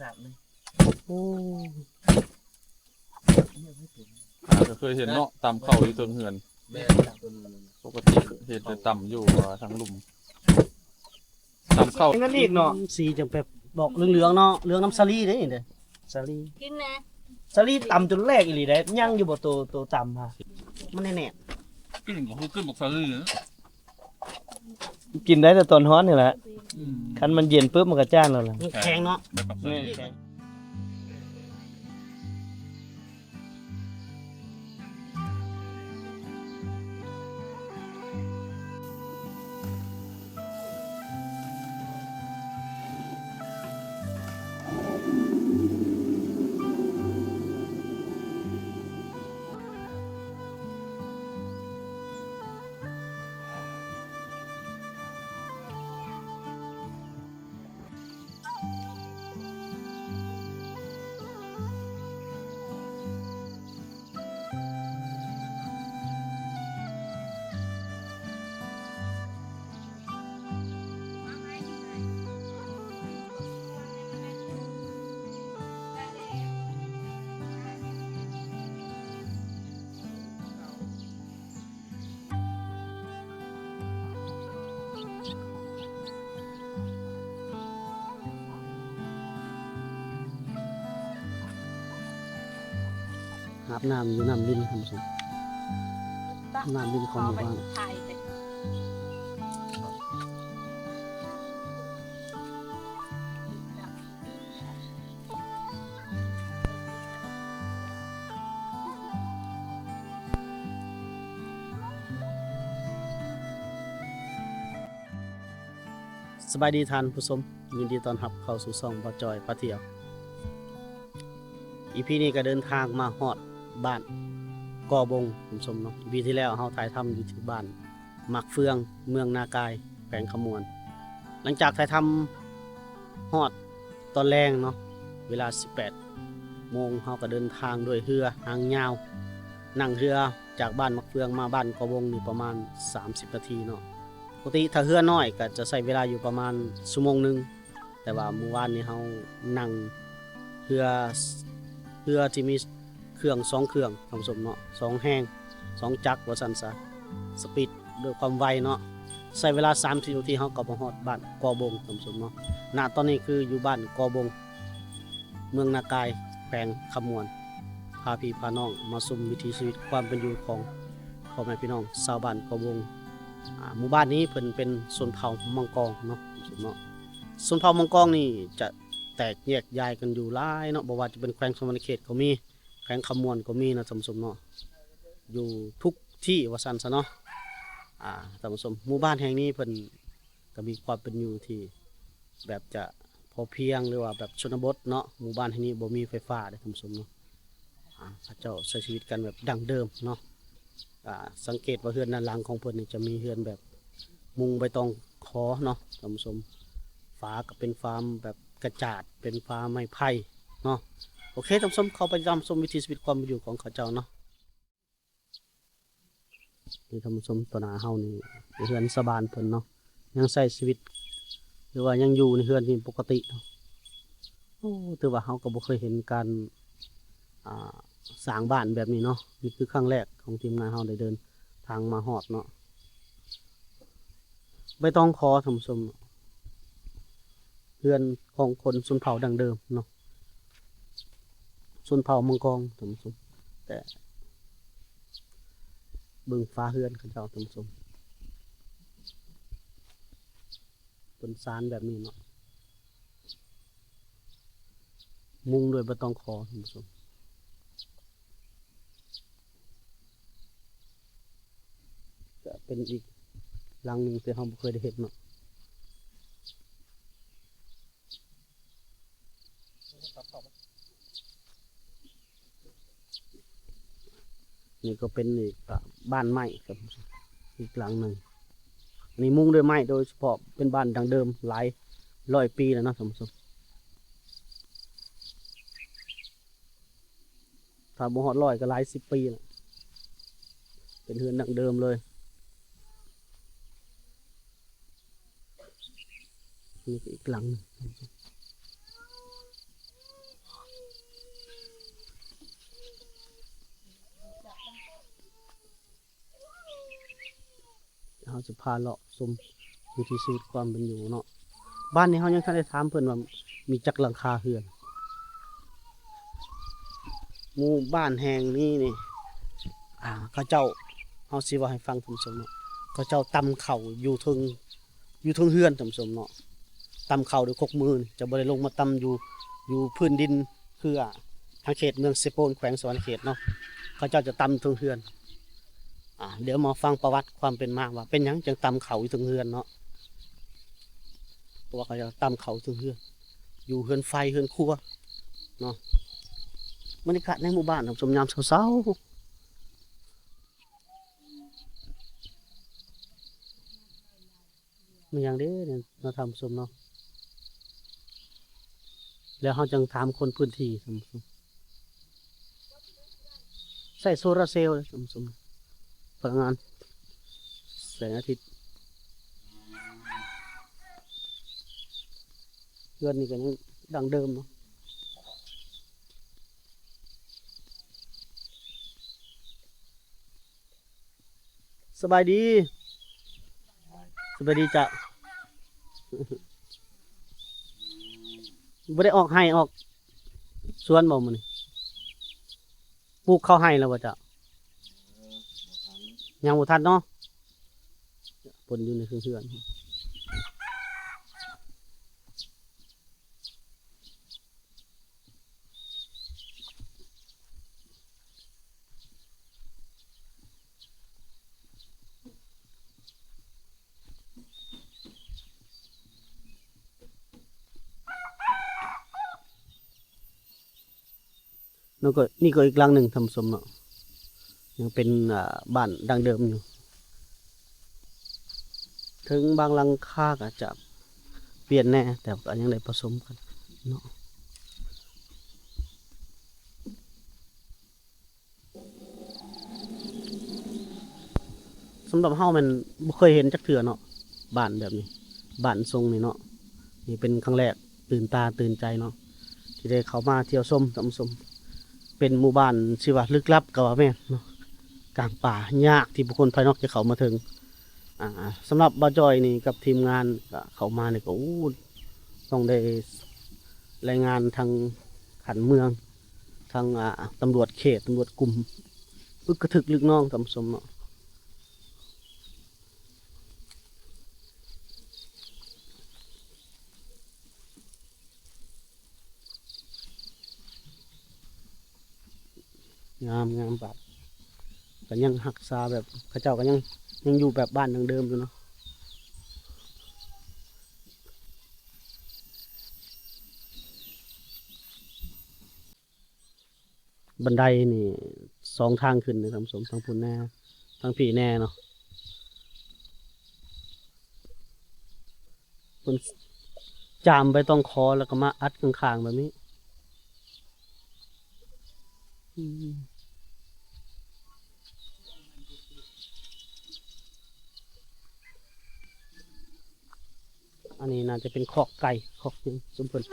สากเลยโอ้ก็เคยเห็นเนาะตำเข้าอยู่ต้นเฮือน แม่ตามตัวนี้ ปกติเห็นแต่ตำอยู่ทางลุ่มตำเข้า นั่นอีกเนาะสีจังแบบบอกเหลืองๆเนาะเหลืองน้ำสาลีเด้นี่เด้สาลี กินนะ สาลีต่ำจนแรกอีหลีได้ยังอยู่บ่ตัวต่ำฮะมันแน่ กินก็คือขึ้นบอกซะเลย กินได้แต่ตอนร้อนนี่แหละคันมันเย็นปุ๊บมันก็จ้านแล้วล่ะ ๆนี่แข็งเนาะ นี่ แข็ง อาบน้ำอยู่น้ำลิ้นท่านผู้ชมน้ำลิ้นของหมู่บ้าน ถ่ายแต่ สบายดีท่านผู้ชมยินดีต้อนรับเข้าสู่ช่องบ่จอยพาเที่ยวอีพีนี้ก็เดินทางมาฮอดบ้านกอบงท่านผู้ชมเนาะอีพีที่แล้วเฮาถ่ายทำอยู่ที่บ้านมักเฟืองเมืองนากายแขวงขมวน หลังจากถ่ายทำฮอดตอนแรงเนาะเวลา 18 โมงเฮาก็เดินทางด้วยเรือหางยาวนั่งเรือจากบ้านมักเฟืองมาบ้านกอบงนี่ประมาณ30 นาทีเนาะปกติถ้าเรือน้อยก็จะใช้เวลาอยู่ประมาณชั่วโมงหนึงแต่ว่าเมื่อวานนี้เฮานั่งเรือที่มีเครื่อง2เครื่องท่านผู้ชมเนาะ2แห้ง2จักรว่าซั่นซะสปีดด้วยความไวเนาะใช้เวลา30นาทีเฮาก็มาฮอดบ้านกอบงท่านผู้ชมเนาะณตอนนี้คืออยู่บ้านกอบงเมืองนากายแขวงขมวนพาพี่พาน้องมาชมวิถีชีวิตความเป็นอยู่ของพ่อแม่พี่น้องชาวบ้านกอบงหมู่บ้านนี้เพิ่นเป็นชนเผ่ามังกรเนาะชนเผ่ามังกรนี่จะแตกแยกย้ายกันอยู่หลายเนาะบ่ว่าจะเป็นแขวงสวรรณเขตก็มีแขวงขมวนก็มีนะท่านผู้ชมเนาะอยู่ทุกที่ว่าซั่นซะเนาะท่านผู้ชมหมู่บ้านแห่งนี้เพิ่นก็มีความเป็นอยู่ที่แบบจะพอเพียงหรือว่าแบบชนบทเนาะหมู่บ้านแห่งนี้บ่มีไฟฟ้าเด้อท่านผู้ชมเนาะเขาเจ้าใช้ชีวิตกันแบบดั้งเดิมเนาะสังเกตว่าเฮือนด้านหลังของเพิ่นนี่จะมีเฮือนแบบมุงใบตองขอเนาะท่านผู้ชมฝาก็เป็นฟาร์มแบบกระจาดเป็นฟาร์มไม้ไผ่เนาะโอเคท่านผู้ชมเข้าไปตามชมวิถีชีวิตความเป็นอยู่ของเขาเจ้าเนาะนี่ท่านผู้ชมตัวหน้าเฮานี่เฮือนสบานเพิ่นเนาะยังใช้ชีวิตหรือว่ายังอยู่ในเฮือนที่ปกติเนาะโอ้ถือว่าเฮาก็บ่เคยเห็นการสร้างบ้านแบบนี้เนาะนี่คือครั้งแรกของทีมงานเราได้เดินทางมาฮอดเนาะไม่ต้องขอท่านผู้ชมเรือนของคนชนเผ่าดังเดิมเนาะชนเผ่ามังกรท่านผู้ชมแต่เบิ่งฟ้าเรือนเขาเจ้าท่านผู้ชมเป็นซานแบบนี้เนาะมุงด้วยไม่ต้องขอท่านผู้ชมจะเป็นอีกหลังหนึ่งที่เราไม่เคยได้เห็นเนาะนี่ก็เป็นอีกบ้านไม้ครับอีกหลังหนึ่งนี่มุงด้วยไม้โดยเฉพาะเป็นบ้านดังเดิมหลายร้อยปีแล้วเนาะท่านผู้ชมถ้าบ่ฮอดร้อยก็หลาย10 ปีแล้วเป็นเรือนดังเดิมเลยนี่อีกหลัง เฮาสิพาเลาะชมวิถีชีวิตความเป็นอยู่เนาะบ้านนี้เฮายังทันได้ถามเพิ่นว่ามีจักหลังคาเรือนหมู่บ้านแห่งนี้นี่เขาเจ้าเฮาสิว่าให้ฟังท่านผู้ชมเนาะเขาเจ้าตำข้าวอยู่เทึงเฮือนท่านผู้ชมเนาะตำข้าวด้วยคกมือนี่จะบ่ได้ลงมาตำอยู่พื้นดินคือทางเขตเมืองเซโปนแขวงสวรรณเขตเนาะเขาเจ้าจะตำเทึงเฮือนเดี๋ยวมาฟังประวัติความเป็นมาว่าเป็นหยังจึงตำข้าวอยู่เทึงเฮือนเนาะเพราะว่าเขาจะตำข้าวเทึงเฮือนอยู่เฮือนไฟเฮือนครัวเนาะบรรยากาศในหมู่บ้านท่านผู้ชมยามเช้าๆมันอย่างเด้เนี่ยเราทำสมเนาะแล้วเขาจังถามคนพื้นที่สมใส่โซลาร์เซลล์สมพลังงานแสงอาทิตย์เงินนี่ก็ยังดังเดิมเนาะสบายดีจ้ะ บ่ได้ออกให้ออกสวนบ่มื้อนี้ปลูกข้าวให้แล้วบ่จ้ะยังบ่ทันเนาะปนอยู่ในเฮือนแล้วก็นี่ก็อีกหลังหนึ่งทำสมเนาะยังเป็นบ้านดังเดิมอยู่ถึงบางหลังคาก็จะเปลี่ยนแน่แต่ก็ยังได้ผสมกันเนาะสำหรับเฮามันบ่เคยเห็นจักเทื่อเนาะบ้านแบบนี้บ้านทรงนี่เนาะนี่เป็นครั้งแรกตื่นตาตื่นใจเนาะที่ได้เข้ามาเที่ยวชมทำสมเป็นหมู่บ้านชื่อว่าลึกลับก็ว่าแม่นเนาะกลางป่ายากที่บุคคลภายนอกจะเข้ามาถึงสำหรับบ่าวจอยนี่กับทีมงานก็เข้ามาเนี่ยก็ต้องได้รายงานทางขันเมืองทางตำรวจเขตตำรวจกลุ่มอึกกระทึกลึกน้องทำสมเนาะงามแบบก็ยังหักษาแบบเขาเจ้าก็ยังอยู่แบบบ้านดังเดิมอยู่เนาะบันไดนี่2 ทางขึ้นเลยทำสมทางพุ่นแน่ทางผีแน่เนาะมันจามไปต้องคอแล้วก็มาอัดข้างๆแบบนี้อันนี้น่าจะเป็นคอกไก่คอกยังสมบูรณ์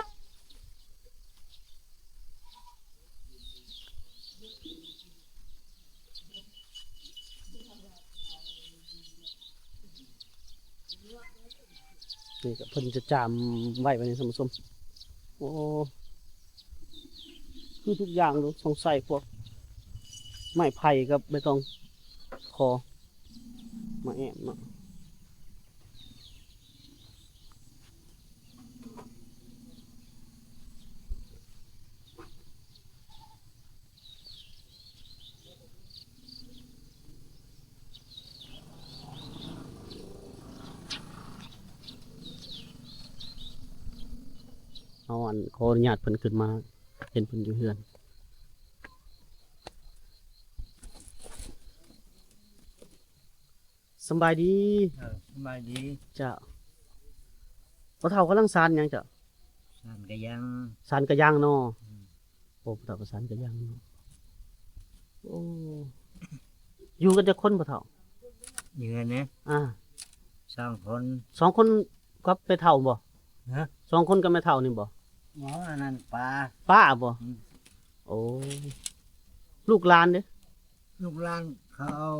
นี่ก็เพิ่นจะจามไว้ในสมโอ้คือทุกอย่างดูสงสัยพวกไม้ไผ่กับใบตองคอมาแอบเนาะเอาขออนุญาตเพิ่นขึ้นมาเห็นเพิ่นอยู่เฮือนสบายดี สบายดี จ้ะพ่อเฒ่ากำลังสานหยังจ้ะ สานก็ยัง สานกระย่างเนาะโอ้พ่อเฒ่าก็สานกระย่างเนาะโอ้อยู่กันจะคนพ่อเฒ่า เยือนนะ อ่า 2 คน 2 คนกับไปเฒ่าบ่ ฮะ 2 คนกับแม่เฒ่านี่บ่ หมออันนั้นปลา ป้าบ่ อืม โอ้ลูกหลานเด้อ ลูกหลานเขาเอา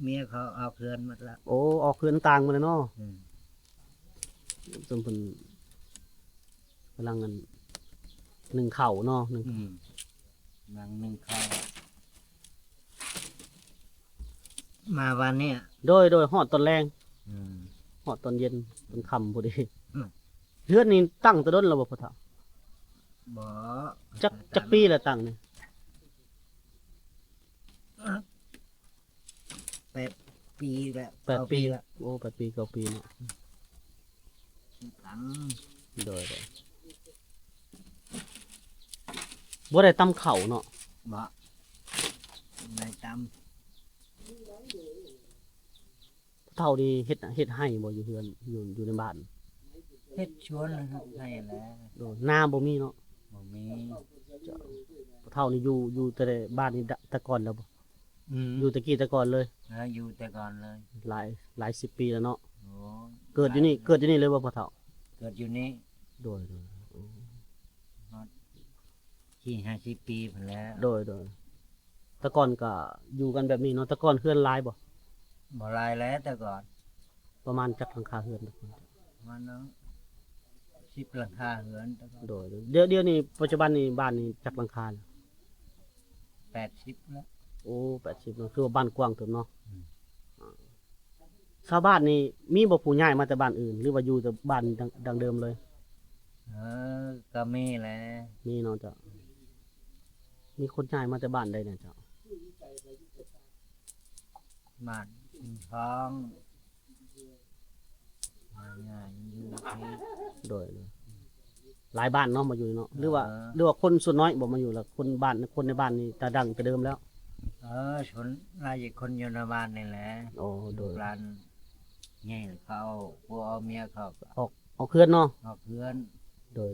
เมียเขาเอาเพื่อนหมดละ โอ้ออกเฮือนต่างมาเลยเนาะ อืม จนเพิ่นกำลังกันหนึ่งเข่าวเนาะหนึ่ง อืมหลังหนึ่งเข้ามาวันเนี้ย โดยฮอดตอนแรง อืม ฮอดตอนเย็นตอนค่ำพอดี อืม เฮือนนี่ตั้งแตะด้นแล้วบ่พ่อเฒ่า บ่ จักปีละตั้งนี่ ปีแล้ว 8 ปี ละ โอ้8 ปี9 ปีเนาะ หลัง โดยบ่ได้ตำเข่าวเนาะ บ่ในต เฒ่านี่เฮ็ดให้บ่อยู่เฮือนอยู่ในบ้าน ำเฮ็ดชวนนะครับให้แล้ว โดยนาบ่มีเนาะ บ่มี เฒ่านี่อยู่แต่บ้านนี่แต่ก่อนแล้วบ่ ม อยู่แตะกี้แต่ก่อนเลย อยู่แต่ก่อนเลย หลาย10 ปีแล้วเนาะ โอ้ เกิดอยู่นี่เลยบ่พ่อเฒ่า เกิดอยู่นี่ โดย ที่50 ปีพนแล้ว โดยแต่ก่อนก็อยู่กันแบบนี้เนาะแต่ก่อนเฮือนหลายบ่ บ่ลายแล้วแต่ก่อน ประมาณจักหลังคาเฮือนแต่ก่อน มันเนาะ10หลังคาเหือนแต่ก่อน โดยเดี๋ยวนี้ปัจจุบันนี้บ้านนี้จักหลังคาแล้ว 80แล้ว โอ้80เนาะคือว่าบ้านกว้างเติบเนาะ อืม ชาวบ้านนี่มีบ่ผู้ย้ายมาแต่บ้านอื่น หรือว่าอยู่แต่บ้านดังเดิมเลย ก็มีแหละ มีเนาะเจ้ามีคนย้ายมาแต่บ้านใดเนี่ยเจ้า บ้านท้องง่ายๆอยู่ที่ โดยหลายบ้านเนาะมาอยู่เนาะหรือว่า เออ หรือว่าคนส่วนน้อยบ่มาอยู่แล้วคนในบ้านนี่แต่ดังแต่เดิมแล้ว ชนรายคนอยู่ในบ้านนี่แหละ โอ้โดย ร้านไงเขาผัวเอาเมียเขา เอาเพื่อนเนาะ เอาเพื่อน โดย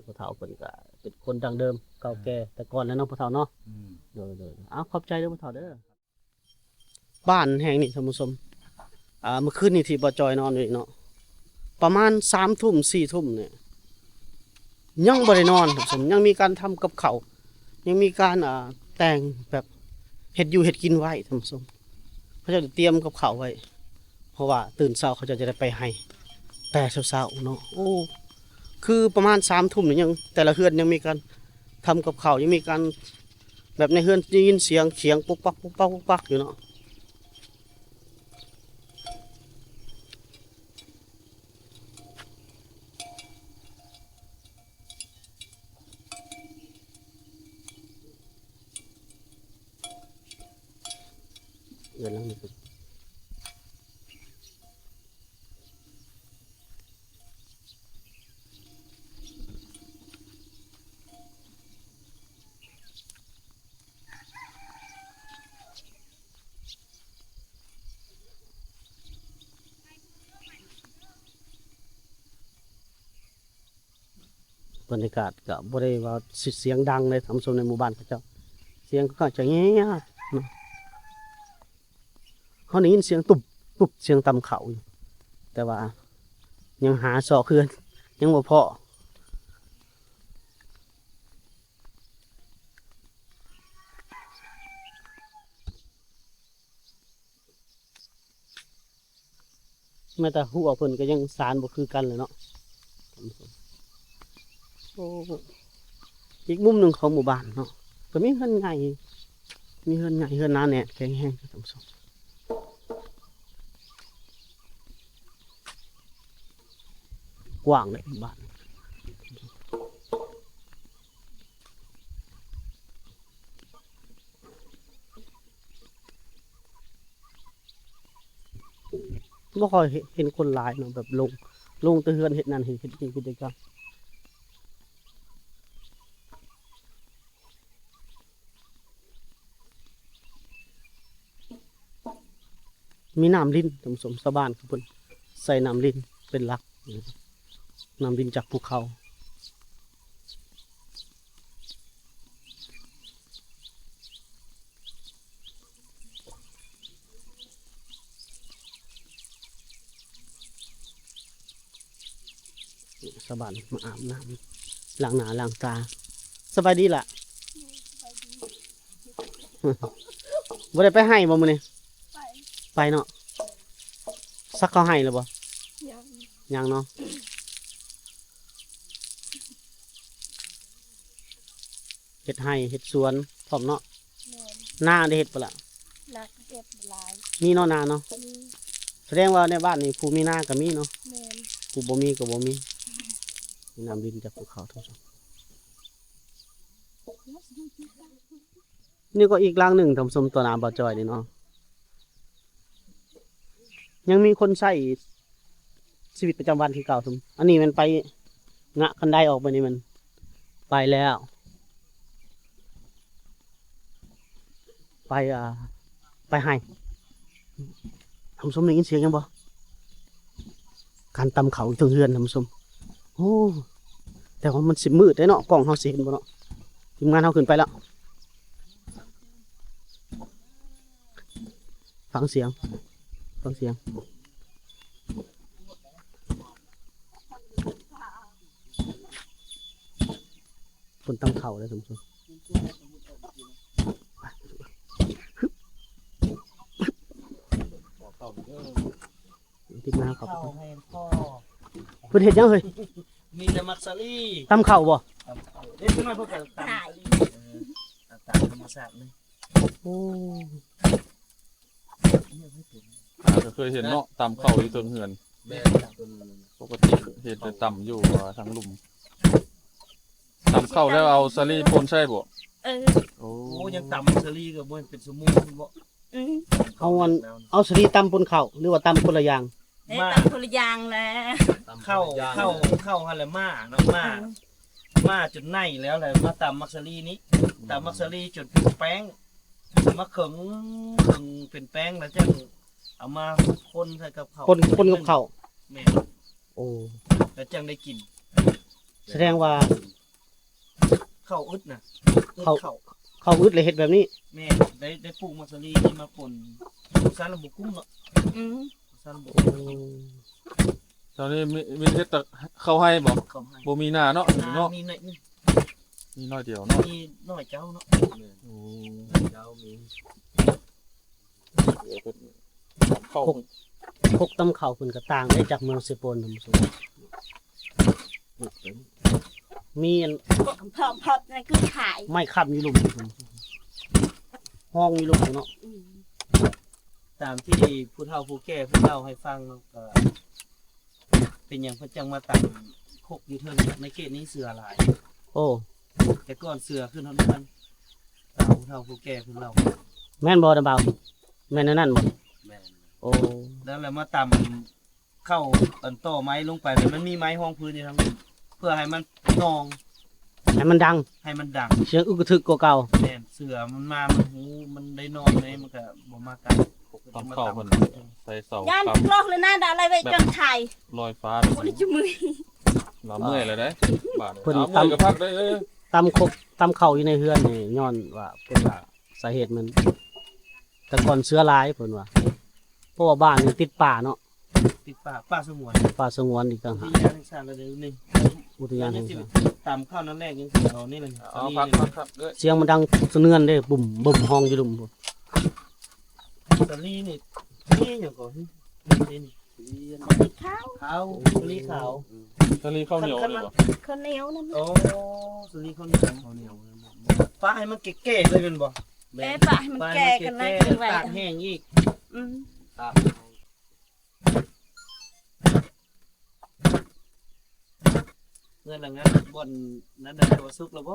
พ่อเฒ่าเพิ่นก็เป็นคนดังเดิมเก่าแก่แต่ก่อนแล้วเนาะพ่อเฒ่าเนาะ อืม โดยเอาขอบใจเด้อพ่อเฒ่าเด้อบ้านแห่งนี้ท่านผู้ชมเมื่อคืนนี้ที่บ่จอยนอนอยู่เนาะประมาณ3 ทุ่ม4 ทุ่มเนี่ยยังบ่ได้นอนท่านผู้ชมยังมีการทำกับข้าวยังมีการแต่งแบบเฮ็ดอยู่เฮ็ดกินไว้ท่านผู้ชมเขาจะเตรียมกับข้าวไว้ เพราะว่าตื่นเช้าเขาจะได้ไปให้แต่เช้าๆเนาะโอ้คือประมาณ3 ทุ่มเนี่ยยังแต่ละเฮือนยังมีการทำกับข้าวยังมีการแบบในเฮือนได้ยินเสียงปุ๊กปักปุ๊กปักปุ๊กปักอยู่เนาะเดือนแล้วนี่บรรยากาศก็บ่ได้ว่าเสียงดังเลยท่านผู้ชมในหมู่บ้านเขาเจ้าเสียงก็จะเงียบเนาะเขาได้ยินเสียงตุบตุบเสียงตำเขาอยู่แต่ว่ายังหาเสาะเคือนยังบ่พอแม้แต่หัวเพิ่นก็ยังสารบ่คือกันเลยเนาะโอ้อีกมุมหนึ่งของหมู่บ้านเนาะก็มีเฮือนใหญ่มีเฮือนใหญ่เฮือนหนาแน่แข็งแรงท่านผู้ชมกว้างเลยบ้านบ่ค่อยเห็นคนหลายเนาะแบบลงแตะเฮือนเฮ็ดนั่นเฮ็ดนี่กิจกรรมมีน้ำลิ้นท่านผู้ชมชาวบ้านเขาเพิ่นใส่น้ำลิ้นเป็นหลักน้ำลิ้นจากภูเขาชาวบ้านมาอาบน้ำล้างหน้าล้างตาสบายดีล่ะ บ่ได้ไปให้บ่มื้อนี้ ไป ไปเนาะซักเขาให้แล้วบ่ ยัง ยังเนาะเฮ็ดให้เฮ็ดสวนพร้อมเนาะ แม่น หน้าได้เฮ็ดบ่ล่ะ นักเก็บหลาย มีเนาะนาเนาะ มี แสดงว่าในบ้านนี่ผู้มีนาก็มีเนาะ แม่น ผู้บ่มีก็บ่มีมีน้ำดินจากภูเขาทั้งสองนี่ก็อีกหลังหนึ่งทำสมตัวน้ำบ่อจอยนี่เนาะยังมีคนใช้ชีวิตประจำวันที่เก่าสมอันนี้มันไปงะคันไดออกไปนี่มันไปแล้ว ไปไปให้ทำสมได้ยินเสียงยังบ่การตำเขาถึงเฮือนทำสมโอ้แต่ว่ามันสิมืดได้เนาะกล้องเฮาสิเห็นบ่เนาะทีมงานเฮาขึ้นไปแล้วฟังเสียงคนตำเขาเลยทำสมทีมงานเขา เข้าให้พ่อ เพิ่นเฮ็ดยังเฮ้ย มีแต่มักซารี่ ตำเข่าบ่ เด็กน้อยพวกกันตามตามธรรมชาติเลย โอ้ ก็เคยเห็นเนาะตำเข้าอยู่เทิงเฮือน แม่ตามตัวนึง ปกติเห็นแต่ตำอยู่ทางหลุมตำเข้าแล้วเอาสลีปนใช่บ่ เออ โอ้ โอ้ยังตำมักซารี่กับมันเป็นสมุนบ่ อืม เอาสลีตำปนเข่าหรือว่าตำคนละอย่าง เอ๊ะตามคนละอย่างแหละ เข้าฮันละมาเนาะมาจนในแล้วเลยมาตำมักซารี่นี้ตำมักซารี่จนเป็นแป้งมาขึงเป็นแป้งแล้วจังเอามาคนใส่กับข้าว คนกับเข่า แม่ โอ้ แล้วจังได้กิน แสดงว่า ข้าวอึดน่ะอึด ข้าว ข้าว เขาอึดเลยเฮ็ดแบบนี้ แม่ได้ปลูกมักซารี่นี่มาปนซาลาบุกุ้งเนาะ อืม ซาลาบุ โอ้ ตอนนี้มีเฮ็ดแต่เข้าให้บ่ เขาให้ บ่มีหน้าเนาะเนาะ มีหน่อยนึง มีน้อยเดียวเนาะ มีหน่อยเจ้าเนาะ โอ้ เจ้ามี เดี๋ยวเพิ่นเข้า พกตำเข่าเพิ่นก็ต่างได้จากเมืองเซโปนทำสมมีอัน พร้อมพอดนั่นคือขาย ไม้ค้ำอยู่หลุมห้องอยู่หลุมเนาะ อืม ตามที่ผู้เฒ่าผู้แก่เพิ่นเล่าให้ฟังเนาะก็เป็นอย่างเพิ่นจังมาตั้งคกอยู่เทิงในเขตนี้เสือหลาย โอ้ แต่ก่อนเสือขึ้นเท่านั้นตามผู้เฒ่าผู้แก่เพิ่นเล่า แม่นบ่ดาบ่าวแม่นอันนั่นบ่ แม่น โอ้ แล้วมาตำเข้าอันโต้ไม้ลงไปแล้วมันมีไม้ห้องพื้นอยู่ทั้งนั้นเพื่อให้มันนอง ให้มันดัง ให้มันดัง เสียงอึกกระทึกกว่าเก่า แม่นเสือมันมามันหูมันได้นอนเลยมันก็บ่มากัด ตำเข้าเพิ่นใส่เสา ย่าน ตำ กลอกเลยนะดาอะไรไว้จนไทย ลอยฟ้า โอ้ยจุมือ เราเมื่อยเลยได้บาด เพิ่น เอาเมื่อยก็พักได้เอ้ย ตำเข่าอยู่ในเฮือนนี่ย้อนว่าเพิ่นว่าสาเหตุมัน แต่ก่อนเชื้อร้ายเพิ่นว่าเพราะว่าบ้านนี่ติดป่าเนาะ ติดป่าสงวน ป่าสงวนอีกต่างหาก ที่ยานแห่งชาติระดับหนึง อุทยานแห่งชาติ ตามข้าวนั้นแรกยังสิเอานี่เลย เอาพักเอ้ย เสียงมันดังสะเนือนเด้บุ่มบุ่มห้องอยู่ลุมพุ่น สลีนี่นี่อย่างก่อนนี่นี่ ข้าว ขาวสลีขาว ทะเลข้าวเหนียวเลยบ่ ข้าวเหนียวนั่น โอ้สลีข้าวเหนียวป้าให้มันเก๋ๆเลยเป็นบ่ เอ๊ะปะให้มันแก่กันเลยกันไว้ ตากแห้งอีก อืม เงินหลังนั้นบ่อนนั้นได้ตัวสุกแล้วบ่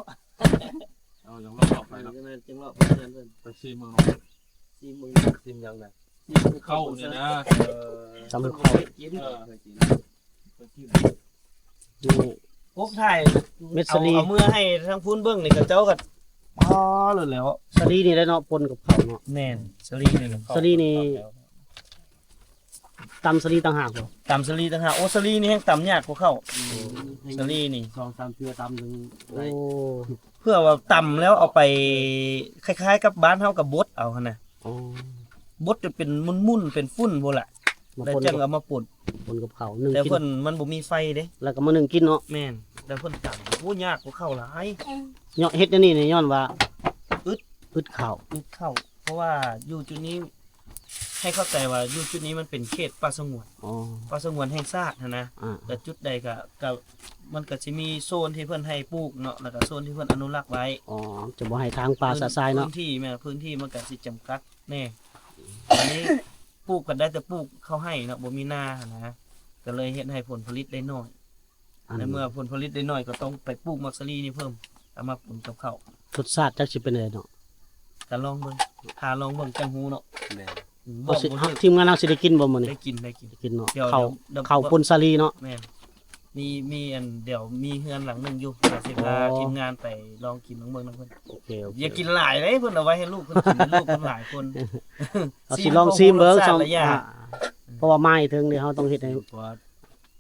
เอาอย่างรอบๆไปครับ จังหวะเพิ่น ไปซีเมือง ซีมึงซีมยังไง เข้าเนี่ยนะ ตำ มัน เข่า กิน อยู่ พวกไทย เม็ด เอา สลี เอามือให้ทางพูนเบิ่งนี่ก็เจ้าก็พอเลยแล้ว สลีนี่ได้เนาะปนกับเขาเนาะ แม่นสลีนี่ สลีนี่ ตำสลีต่างหากบ่ ตำสลีต่างหากโอ้สลีนี่แห้งตำยากกว่าเข้าสลีนี่ 2-3เทื่อตำถึงโอ้ เพื่อว่าตำแล้วเอาไปคล้ายๆกับบ้านเฮากับบดเอาหั่นน่ะ อ๋อบ ดจนเป็นมุ่นๆเป็นฝุ่นพุ่นล่ะ มา แล้ว ปน จัง กับ เอามาป่น เขานึ่ง แต่ กิน เพิ่นมันบ่มีไฟเด้ แล้วก็มานึ่งกินเนาะ แม่นแต่เพิ่นตำโอ้ยากกว่าเข้าหลาย เนาะเฮ็ดอันนี้นี่ย้อนว่า อึด อึดข้าว อึดเข้า ราะว่าอยู่จุดนี้ให้เข้าใจว่าอยู่จุดนี้มันเป็นเขตป่าสงวน อ๋อ ป่าสงวนแห่งชาตินะ อ่า แต่จุดใดก็มันก็สิมีโซนที่เพิ่นให้ปลูกเนาะแล้วก็โซนที่เพิ่นอนุรักษ์ไว้ อ๋อจะบ่ให้ทางป่าสะทรายเนาะ พื้นที่แม่พื้นที่มันก็สิจำกัดแน่อันนี้ปลูกกันได้แต่ปลูกเขาให้เนาะบ่มีนานะก็เลยเฮ็ดให้ผลผลิตได้น้อย ในเมื่อผลผลิตได้น้อยก็ต้องไปปลูกมักสลีนี่เพิ่มเอามาปนกับข้าว รสชาติจักสิเป็นไดเนาะ ก็ลองเบิ่งถ้าลองเบิ่งจังฮู้เนาะ แม่น บอก สิ บ่ถูก ทีมงานเราสิได้กินบ่มื้อนี้ ได้กินได้กิน กินเนาะ เดี๋ยว ข้าว เดี๋ยว ข้าวปนสาลีเนาะ แม่นมีอันเดี๋ยวมีเฮือนหลังหนึงอยู่เดี๋ยวสิพา อ๋อ ทีมงานไปลองกินลองเบิ่งนำเพิ่น โอเคโอเค อย่ากินหลายเลยเพิ่นเอาไว้ให้ลูกเพิ่นกินให้ลูกเพิ่นหลายคน เอาสิลองซิมเบิ่ง รส ส ชา อง ติละอย่าง เพราะว่าไม้ถึงนี่เฮาต้องเฮ็ดให้ เพราะว่า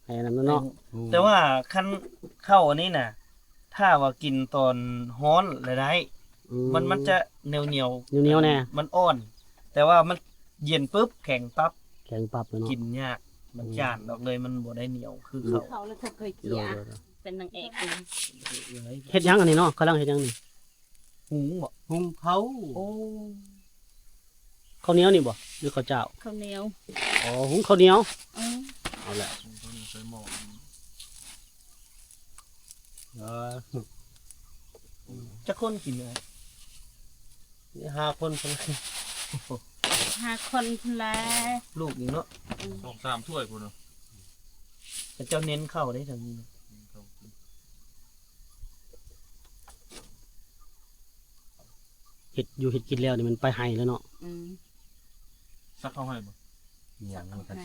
ให้นั่นเนาะ แต่ว่าคันเข้าอันนี้น่ะ ถ้าว่ากินตอนร้อนเลยได้ อื มันจะเหนียว เหนียวๆแน่ มันอ่อน แต่ว่ามันเย็นปุ๊บแข็งปั๊บ แข็งปรับเลยเนาะ กินยากมันจานออกเลยมันบ่ได้เหนียวคือเขา เขาเลยเคยเจี โด ย ย เป็นนางเอกเลย เฮ็ดหยังอันนี้เนาะกำลังเฮ็ดหยังนี่ หุงบ่ หุงเผา โอ้ ข้าวเหนียวนี่บ่หรือข้าวเจ้า ข้าวเหนียว อ๋อหุงข้าวเหนียว อืม เอาละ ใช้หม้อ เออ จะคนกินเลย 5 คนคน 5 คนแล ลูกอีกเนาะ 2-3 ถ้วยพุ่นเนาะ แต่เจ้าเน้นเข้าได้ทางนี้ เฮ็ดอยู่เฮ็ดกินแล้วนี่มันไปให้แล้วเนาะ อืม ซักเข้าให้บ่ หยังมันก็ตัด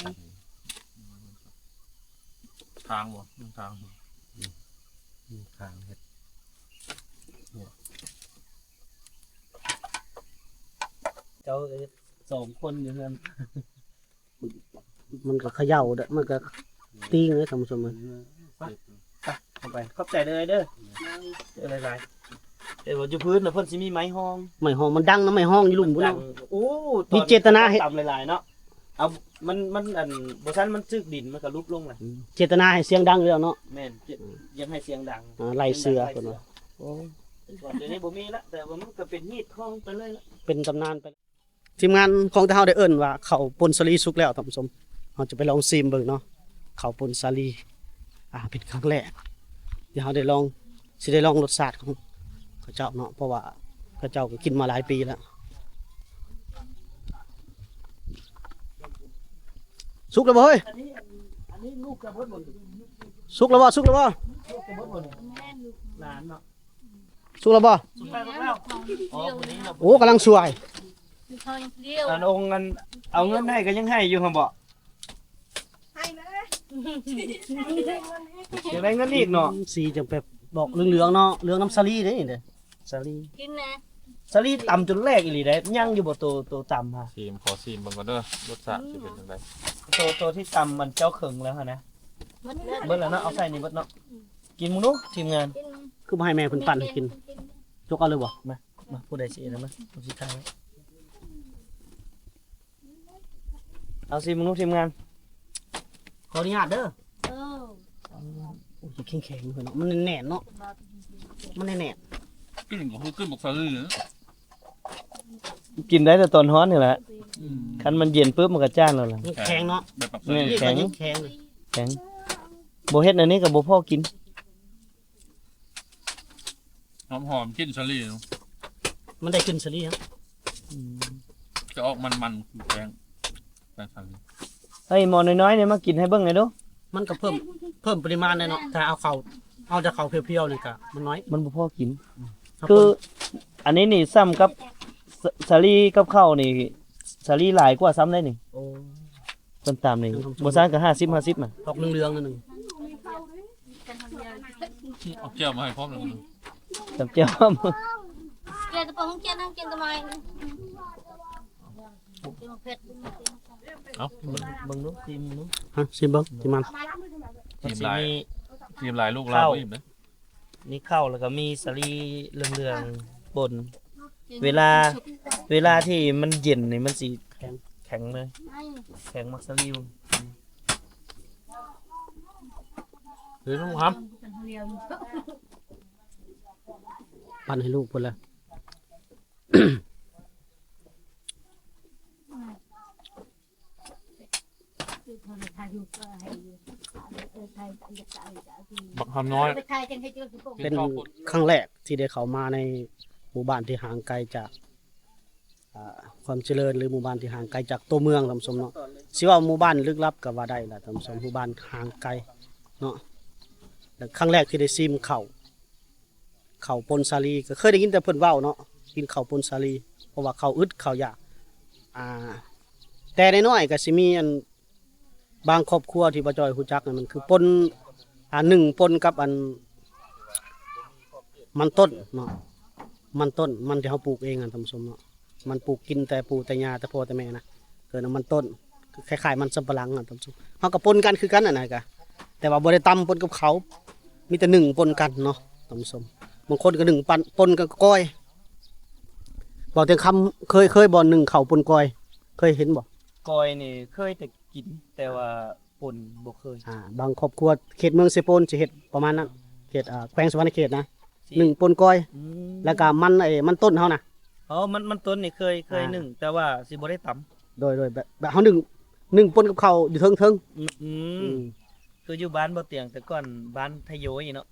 ทางบ่ทาง ทางเฮ็ด เจ้าสองคนอยู่นั่น มันก็เขย่าเด้อมันก็ติ้งเลยท่านผู้ชมเอ้ย เข้าไปขอบใจเลยเด้อเจอหลายๆเดี๋ยวอยู่พื้นน่ะเพิ่นสิมีไม้ห้อง ไม้ห้องมันดังนะไม้ห้องอยู่ลุ่มพุ่น ดั เนาะ งโอ้ มีเจตนาเฮ็ด ต่ำหลายๆเนาะเอามันอันบ่ซันมันซึกดินมันก็ลุกลงน่ะ เจตนาให้เสียงดังอยู่แล้วเนาะ แม่นยังให้เสียงดัง ไล่เสือเพิ่นว่าโอ้ ก่อนเดี๋ยวนี้บ่มีละแต่ว่ามันก็เป็นฮีดคล้องไปเลยละ เป็นตำนานไปทีมงานของเฮาได้เอิ้นว่าข้าวปนสาลีสุกแล้วท่านผู้ชมเฮาจะไปลองซิมเบิ่งเนาะข้าวปนสาลีเป็นครั้งแรกเดี๋ยวเฮาได้ลองสิได้ลองรสชาติของข้าวเจ้าเนาะเพราะว่าข้าวเจ้าก็กินมาหลายปีแล้วสุกแล้วบ่เฮ้ย อันนี้ลูกกระเบิดบ่ สุกแล้วบ่สุกแล้วบ่ ลูกกระเบิดบ่หลานเนาะ สุกแล้วบ่ สุดท้ายก็แล้วอ๋อคนนี้เนาะ โอ้กำลังสวย เขาเดียว อันองค์อันเอาเงินให้ก็ยังให้อยู่หั่นบ่ ให้นะ ยังได้เงินอีกเนาะ สีจังแบบบอกเหลืองๆเนาะเหลืองน้ำสาลีเด้นี่เด้สาลี กินนะ สลีต่ำจนแรกอีหลีได้ยังอยู่บ่ตัวต่ำฮะ ซีมขอซีมเบิ่งก่อนเด้อรสชาติสิเป็นจังได๋ ตัวที่ต่ำมันเจ้าเขิงแล้วฮะนะ หมดเลย เบิดแล้วเนาะเอาใส่นี่เบิดเนาะกินมึงดูทีมงาน กิน คือบ่ให้แม่เพิ่นปั่นให้กินยกเอาเลยบ่ มาผู้ใดสินะมาผู้สุดท้ายเอาสิมึงดูทีมงาน ขออนุญาตเด้อ เออ โอ้ยแข็งๆเพิ่นเนาะมันแน่นๆเนาะมันแน่น กินก็คือขึ้นบักซะเลยเนาะ กินได้แต่ตอนร้อนนี่แหละคันมันเย็นปุ๊บมันก็จ้านแล้วล่ะ ๆแข็งเนาะ แบบปัก นี่ นี่ แข็ ก็ ง ยิ่งแข็งเลย แข็งบ่เฮ็ดอันนี้ก็บ่พอกิน หอมๆกินซะเลยเนาะ มันได้ขึ้นสลีครับ จะออกมันๆคือแป้งซะเลย เฮ้ยหมอน้อยๆเนี่ยมากินให้เบิ่งหน่อยดู มันก็เพิ่มปริมาณเลยเนาะถ้าเอาจากเขาเพียวๆนี่ก็มันน้อย มันบ่พอกิน ถ้า คือ เพิ่ม อันนี้นี่ซ้ำกับสาลีกับข้าวนี่สาลีหลายกว่าซ้ำได้นี่ โอ้ เพิ่นตามนี่บ่ซ่านก็50มา ดอกเหลืองๆนั่นนึง เอาแก้วมาให้พร้อมเลย จำเจ้า เกลียดตัวของเกลียดน้ำเกลียดทำไมกินเผ็ด เอา เบิ่งดูซิมดู ฮะซิมเบิ่งสิมัน ทีม สิ ลาย มี ทีมลายลูกเราบ่อิ่มเด้อ นี่ข้าวแล้วก็มีสาลีเหลืองๆบน เวลาที่มันเย็นนี่มันสิแข็งเลยแข็งมักสาลีอยู่ หรือลุงครับ ปั่นให้ลูกพุ่นละ บักคำน้อย ไปไทยจังให้เจอสุโข เป็นครั้งแรกที่ได้เข้ามาในหมู่บ้านที่ห่างไกลจากความเจริญหรือหมู่บ้านที่ห่างไกลจากตัวเมืองท่านผู้ชมเนาะสิว่าหมู่บ้านลึกลับก็ว่าได้ล่ะท่านผู้ชมหมู่บ้านห่างไกลเนาะแล้วครั้งแรกที่ได้ซิมข้าวปนสาลีก็เคยได้ยินแต่เพิ่นเว้าเนาะกินข้าวปนสาลีเพราะว่าข้าวอึดข้าวยากแต่น้อยๆก็สิมีอันบางครอบครัวที่บ่จ้อยฮู้จักนั่นมันคือปนหนึ่งปนกับอันมันต้นเนาะมันต้นมันที่เฮาปลูกเองท่านผู้ชมเนาะมันปลูกกินแต่ปู่แต่ย่าแต่พ่อแต่แม่นะเกิดมันต้นคล้ายๆมันสำปะหลังท่านผู้ชมเฮาก็ปนกันคือกันน่ะกะแต่ว่าบ่ได้ตำปนกับเขามีแต่หนึ่งปนกันเนาะท่านผู้ชมบางคนก็หนึ่งปนกับก้อยบอกแต่คำเคยบ่หนึ่งข้าวปนก้อยเคยเห็นบ่ กอยนี่เคยแต่กินแต่ว่าปนบ่เคย บางครอบครัวเขตเมืองเซโปนสิเฮ็ดประมาณนั้นเขตแขวงสวรรณเขตนะหนึ่งปนก้อย อืม แล้วก็มันต้นเฮานะ อ๋อมันต้นนี่เคยนึ่งแต่ว่าสิบ่ได้ตำ โดยแบบเฮาหนึ่งปนกับข้าวอยู่เทิง อืม ๆ คืออยู่บ้านบ่เตียงแต่ก่อนบ้านทะโยยเนาะ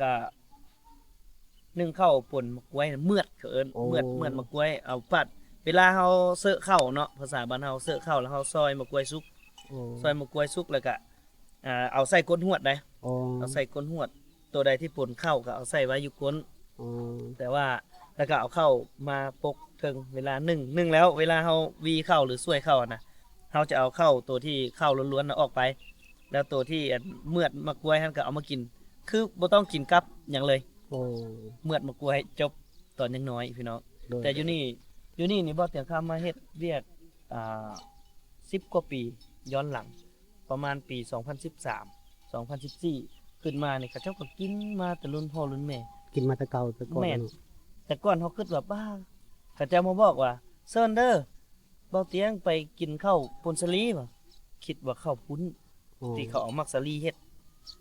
ก็นึ่งข้าวป่นมะกล้วยเมือดเขาเอิ้นเมือดมะกล้วยเอาปัดเวลาเฮาเสอะข้าวเนาะภาษาบ้านเฮาเสอะข้าวแล้วเฮาซอยมะกล้วยสุกซอยมะกล้วยสุกแล้วก็เอาใส่ก้นหวดได้ อ๋อ เอาใส่ก้นหวด ตัวใดที่ป่นข้าวก็เอาใส่ไว้อยู่ก้น อ๋อ แต่ว่าแล้วก็เอาเข้ามาปกเทิงเวลานึ่งแล้วเวลาเฮาวีข้าวหรือซวยข้าวนะเฮาจะเอาเข้าตัวที่ข้าวล้วนๆน่ะออกไป แล้วตัวที่เมือดมะกล้วยท่านก็เอามากิน คือบ่ต้องกินกับหยังเลย โอ้ เมือดมะกล้วยจบตอนยังน้อยพี่น้อง โดย แต่อยู่นี่บ่เตียงข้ามมาเฮ็ดเวียก10กว่าปีย้อนหลัง ประมาณปี 2013 2014 ขึ้นมานี่เขาเจ้าก็กินมาแต่รุ่นพ่อรุ่นแม่ กินมาแต่เก่าแต่ก่อน แม่น เนาะ แต่ก่อนเขาคิดว่าบ้าเขาเจ้ามาบอกว่าเซิร์นเด้อเบาเตียงไปกินข้าวปุนสลีบ่คิดว่าข้าวปุ้น อ๋อ ที่เขาเอามักสลีเฮ็ด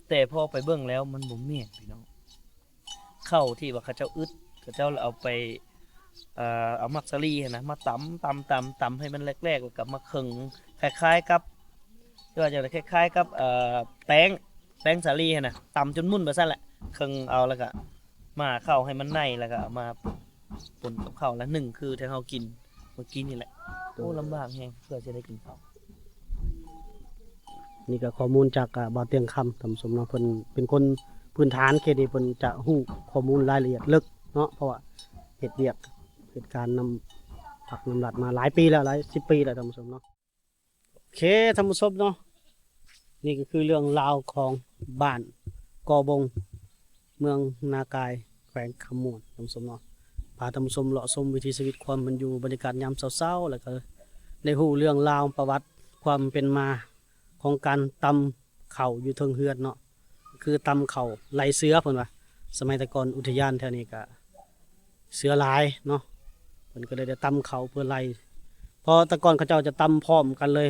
แต่พอไปเบิ่งแล้วมันบ่แม่นพี่น้องข้าวที่ว่าเขาเจ้าอึดเขาเจ้าเอาไปเอามักสลีนะมาตำให้มันแรกๆแล้วกับมาขึงคล้ายๆกับว่าจะคล้ายๆกับแป้งสาลีหั่นน่ะตำจนมุ่นไปซั่นแหละขึงเอาแล้วก็มาเข้าให้มันในแล้วก็เอามาปนกับข้าวแล้วหนึ่งคือที่เฮากินเมื่อกี้นี่แหละโอ้ลำบากแฮงเพื่อจะได้กินข้าว นี่ก็ข้อมูลจากบ่าวเตียงคำท่านผู้ชมเนาะเพิ่นเป็นคนพื้นฐานเขตนี้เพิ่นจะฮู้ข้อมูลรายละเอียดลึกเนาะเพราะว่าเฮ็ดเวียกเหตุการณ์นำผักนำหลัดมาหลายปีแล้วหลาย10 ปีแล้วท่านผู้ชมเนาะโอเคท่านผู้ชมเนาะนี่ก็คือเรื่องราวของบ้านกอบงเมืองนากายแขวงขมวนท่านผู้ชมเนาะพาท่านผู้ชมเลาะชมวิถีชีวิตความเป็นอยู่บรรยากาศยามเช้าๆแล้วก็ได้ฮู้เรื่องราวประวัติความเป็นมาของการตำเข่าอยู่เทิงเฮือนเนาะคือตำเข่าไหลเสือเพิ่นว่าสมัยแต่ก่อนอุทยานแถวนี้ก็เสือหลายเนาะเพิ่นก็เลยได้ตำเข่าเพื่อไล่พอแต่ก่อนเขาเจ้าจะตำพร้อมกันเลย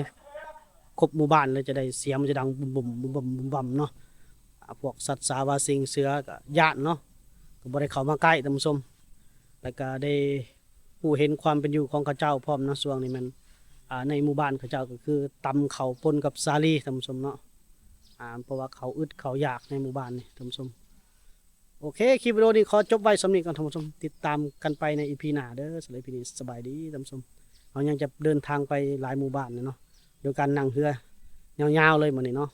ครบหมู่บ้านเลยจะได้เสียงมันจะดังบุ่มบุ่มบุ่มบุ่มบุ่มบุ่มเนาะพวกสัตว์สาวาสิงเสือก็ย่านเนาะก็บ่ได้เข้ามาใกล้ท่านผู้ชมแล้วก็ได้ผู้เห็นความเป็นอยู่ของเขาเจ้าพร้อมเนาะช่วงนี้มันในหมู่บ้านเขาเจ้าก็คือตำเขาปนกับสาลีท่านผู้ชมเนาะเพราะว่าเขาอึดเขาอยากในหมู่บ้านนี่ท่านผู้ชมโอเคคลิปวิดีโอนี้ขอจบไว้สำนี้ก่อนท่านผู้ชมติดตามกันไปในอีพีหน้าเด้อสำหรับอีพีนี้สบายดีท่านผู้ชมเรายังจะเดินทางไปหลายหมู่บ้านเนาะโดยการนั่งเรือยาวๆเลยมื้อนี้เนาะ